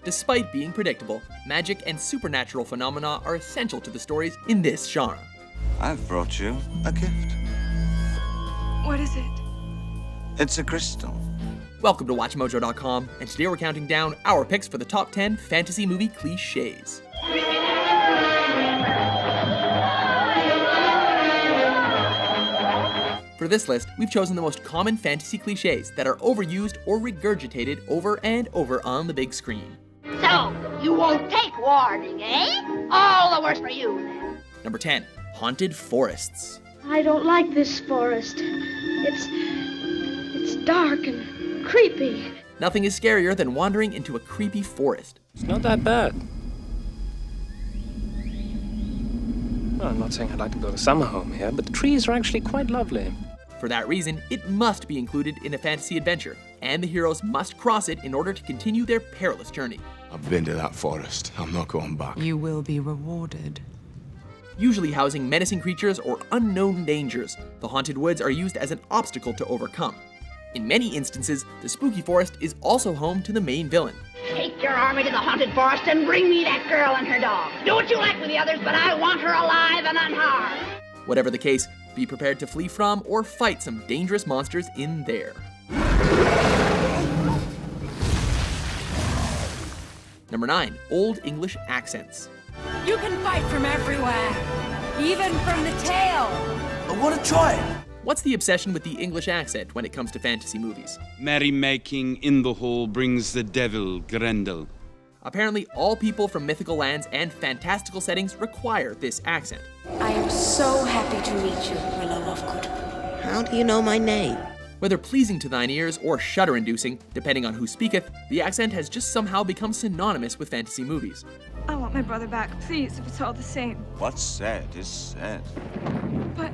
Despite being predictable, magic and supernatural phenomena are essential to the stories in this genre. I've brought you a gift. What is it? It's a crystal. Welcome to WatchMojo.com, and today we're counting down our picks for the top 10 fantasy movie cliches. For this list, we've chosen the most common fantasy cliches that are overused or regurgitated over and over on the big screen. So, you won't take warning, eh? All the worse for you, then. Number 10, haunted forests. I don't like this forest. It's dark and creepy. Nothing is scarier than wandering into a creepy forest. It's not that bad. Well, I'm not saying I'd like to build a summer home here, but the trees are actually quite lovely. For that reason, it must be included in a fantasy adventure, and the heroes must cross it in order to continue their perilous journey. I've been to that forest. I'm not going back. You will be rewarded. Usually housing menacing creatures or unknown dangers, the haunted woods are used as an obstacle to overcome. In many instances, the spooky forest is also home to the main villain. Take your army to the haunted forest and bring me that girl and her dog. Do what you like with the others, but I want her alive and unharmed. Whatever the case, be prepared to flee from or fight some dangerous monsters in there. Number 9, Old English accents. You can fight from everywhere, even from the tail. I want to try it. What's the obsession with the English accent when it comes to fantasy movies? Merrymaking in the hole brings the devil, Grendel. Apparently, all people from mythical lands and fantastical settings require this accent. I am so happy to meet you, Willow of Good. How do you know my name? Whether pleasing to thine ears or shudder-inducing, depending on who speaketh, the accent has just somehow become synonymous with fantasy movies. I want my brother back, please, if it's all the same. What's said is said. But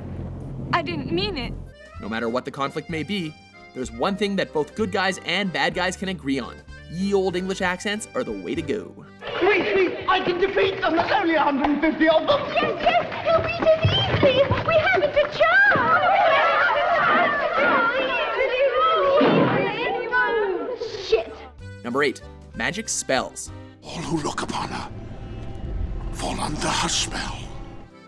I didn't mean it. No matter what the conflict may be, there's one thing that both good guys and bad guys can agree on. Ye old English accents are the way to go. Sweet, I can defeat them. There's only 150 of them. Yes, he'll beat it easily. We haven't a chance. Shit. Number 8, magic spells. All who look upon her fall under her spell.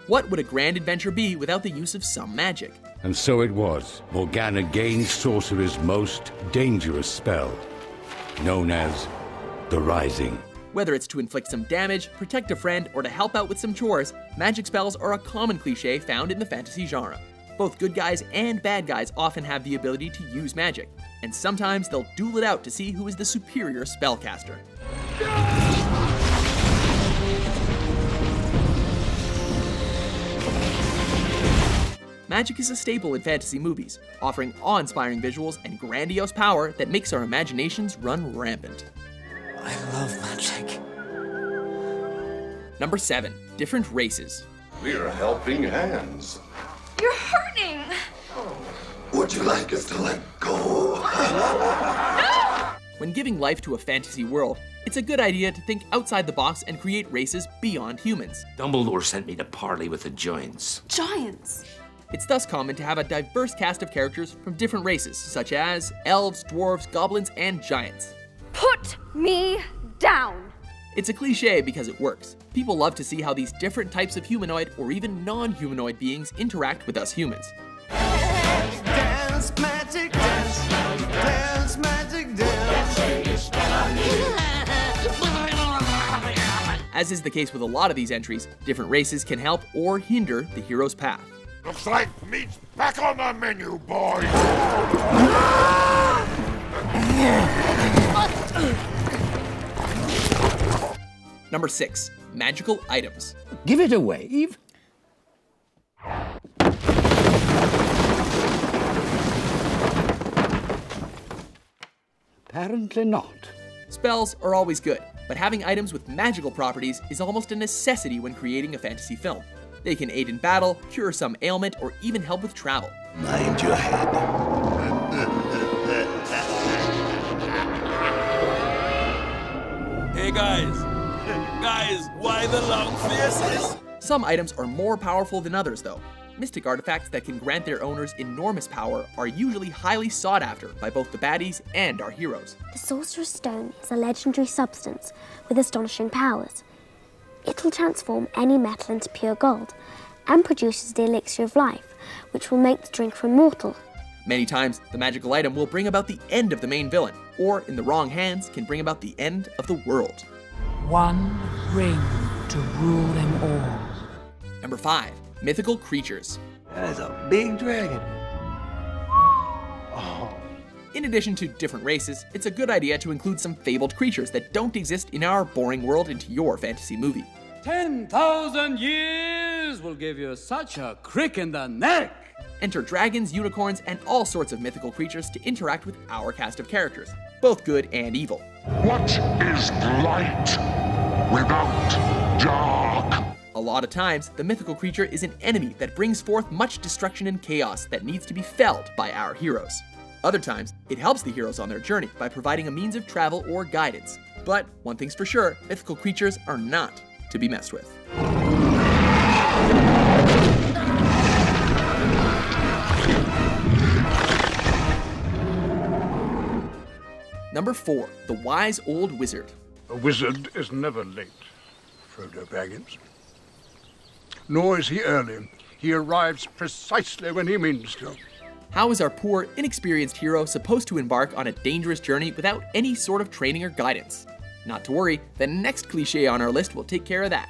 What would a grand adventure be without the use of some magic? And so it was. Morgana gained Sorcerer's most dangerous spell, known as the Rising. Whether it's to inflict some damage, protect a friend, or to help out with some chores, magic spells are a common cliche found in the fantasy genre. Both good guys and bad guys often have the ability to use magic, and sometimes they'll duel it out to see who is the superior spellcaster. Magic is a staple in fantasy movies, offering awe-inspiring visuals and grandiose power that makes our imaginations run rampant. I love magic. Number 7, different races. We're helping hands. You're hurting. Would you like us to let go? When giving life to a fantasy world, it's a good idea to think outside the box and create races beyond humans. Dumbledore sent me to parley with the giants. Giants. It's thus common to have a diverse cast of characters from different races, such as elves, dwarves, goblins, and giants. Put me down. It's a cliche because it works. People love to see how these different types of humanoid or even non-humanoid beings interact with us humans. Dance, magic, dance. Dance, magic, dance. As is the case with a lot of these entries, different races can help or hinder the hero's path. Looks like meat's back on the menu, boys. Number 6, magical items. Give it a wave. Apparently not. Spells are always good, but having items with magical properties is almost a necessity when creating a fantasy film. They can aid in battle, cure some ailment, or even help with travel. Mind your head. Hey guys, why the long faces? Some items are more powerful than others though. Mystic artifacts that can grant their owners enormous power are usually highly sought after by both the baddies and our heroes. The Sorcerer's Stone is a legendary substance with astonishing powers. It'll transform any metal into pure gold and produces the elixir of life, which will make the drinker immortal. Many times, the magical item will bring about the end of the main villain, or in the wrong hands, can bring about the end of the world. One ring to rule them all. Number 5, mythical creatures. That is a big dragon. Oh. In addition to different races, it's a good idea to include some fabled creatures that don't exist in our boring world into your fantasy movie. 10,000 years will give you such a crick in the neck. Enter dragons, unicorns, and all sorts of mythical creatures to interact with our cast of characters, both good and evil. What is light without dark? A lot of times, the mythical creature is an enemy that brings forth much destruction and chaos that needs to be felled by our heroes. Other times, it helps the heroes on their journey by providing a means of travel or guidance. But one thing's for sure, mythical creatures are not to be messed with. Number 4, the Wise Old Wizard. A wizard is never late, Frodo Baggins. Nor is he early. He arrives precisely when he means to. How is our poor, inexperienced hero supposed to embark on a dangerous journey without any sort of training or guidance? Not to worry, the next cliche on our list will take care of that.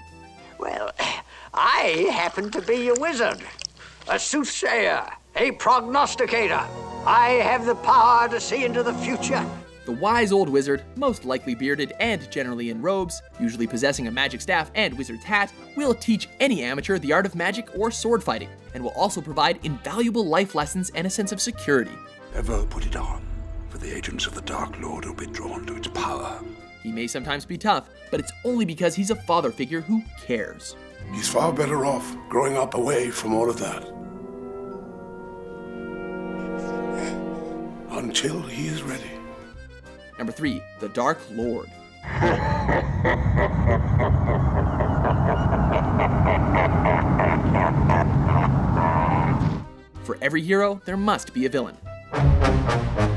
Well, I happen to be a wizard, a soothsayer, a prognosticator. I have the power to see into the future. The wise old wizard, most likely bearded and generally in robes, usually possessing a magic staff and wizard's hat, will teach any amateur the art of magic or sword fighting, and will also provide invaluable life lessons and a sense of security. Ever put it on, for the agents of the Dark Lord will be drawn to its power. He may sometimes be tough, but it's only because he's a father figure who cares. He's far better off growing up away from all of that. Until he is ready. Number 3, the Dark Lord. For every hero, there must be a villain.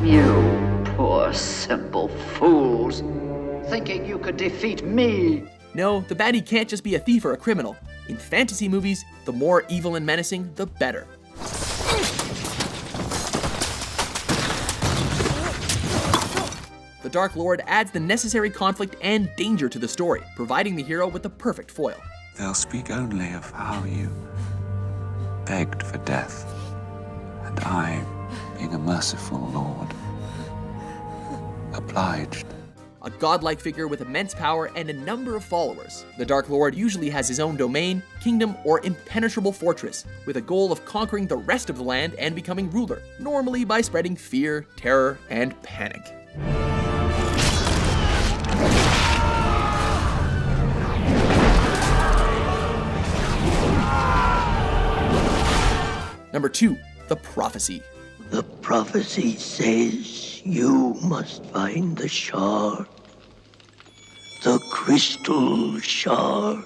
You poor simple fools, thinking you could defeat me. No, the baddie can't just be a thief or a criminal. In fantasy movies, the more evil and menacing, the better. The Dark Lord adds the necessary conflict and danger to the story, providing the hero with the perfect foil. They'll speak only of how you begged for death, and I, being a merciful lord, obliged. A godlike figure with immense power and a number of followers, the Dark Lord usually has his own domain, kingdom, or impenetrable fortress, with a goal of conquering the rest of the land and becoming ruler, normally by spreading fear, terror, and panic. Number 2, the Prophecy. The prophecy says you must find the shard. The crystal shard.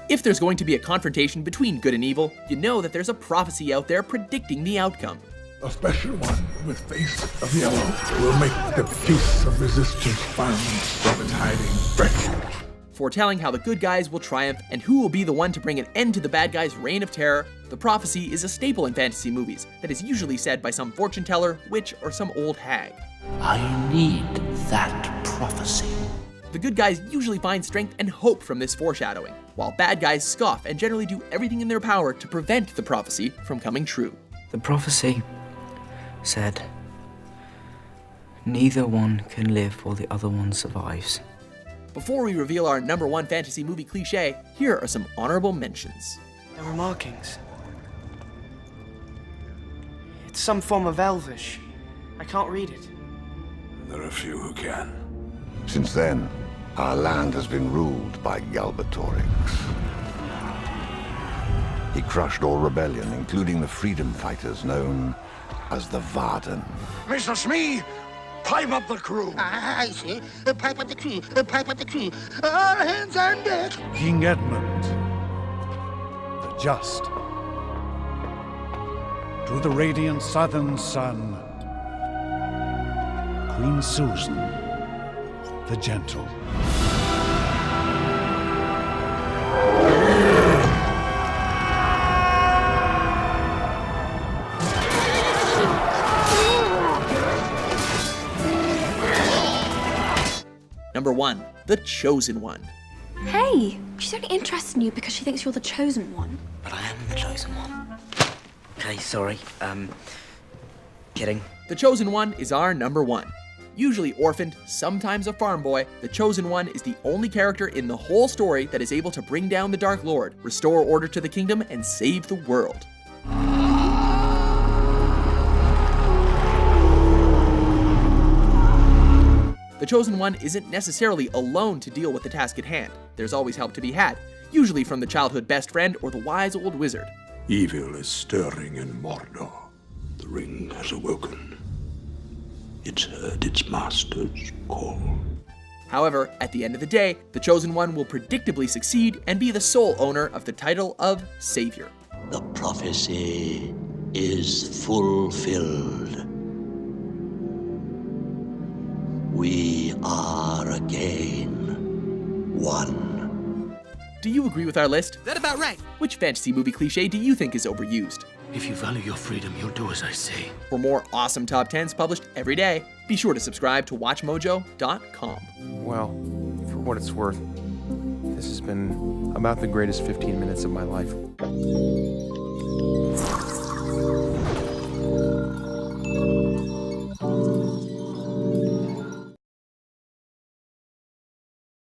If there's going to be a confrontation between good and evil, you know that there's a prophecy out there predicting the outcome. A special one with face of yellow will make the peace of resistance found from its hiding refuge. Foretelling how the good guys will triumph and who will be the one to bring an end to the bad guys' reign of terror, the prophecy is a staple in fantasy movies that is usually said by some fortune teller, witch, or some old hag. I need that prophecy. The good guys usually find strength and hope from this foreshadowing, while bad guys scoff and generally do everything in their power to prevent the prophecy from coming true. The prophecy said, neither one can live while the other one survives. Before we reveal our number 1 fantasy movie cliche, here are some honorable mentions. There were markings. It's some form of Elvish. I can't read it. There are few who can. Since then, our land has been ruled by Galbatorix. He crushed all rebellion, including the freedom fighters known as the Varden. Mr. Smee, pipe up the crew. I see. Pipe up the crew. Pipe up the crew. All hands on deck. King Edmund, the just, to the radiant southern sun, Queen Susan, the Gentle. Number 1, The Chosen One. Hey, she's only interested in you because she thinks you're the chosen one. But I am the chosen one. Okay, sorry. Kidding. The Chosen One is our number 1. Usually orphaned, sometimes a farm boy, the Chosen One is the only character in the whole story that is able to bring down the Dark Lord, restore order to the kingdom, and save the world. The Chosen One isn't necessarily alone to deal with the task at hand. There's always help to be had, usually from the childhood best friend or the wise old wizard. Evil is stirring in Mordor. The ring has awoken. It's heard its master's call. However, at the end of the day, the Chosen One will predictably succeed and be the sole owner of the title of Savior. The prophecy is fulfilled. We are again one. Do you agree with our list? That about right. Which fantasy movie cliche do you think is overused? If you value your freedom, you'll do as I say. For more awesome top 10s published every day, be sure to subscribe to WatchMojo.com. Well, for what it's worth, this has been about the greatest 15 minutes of my life.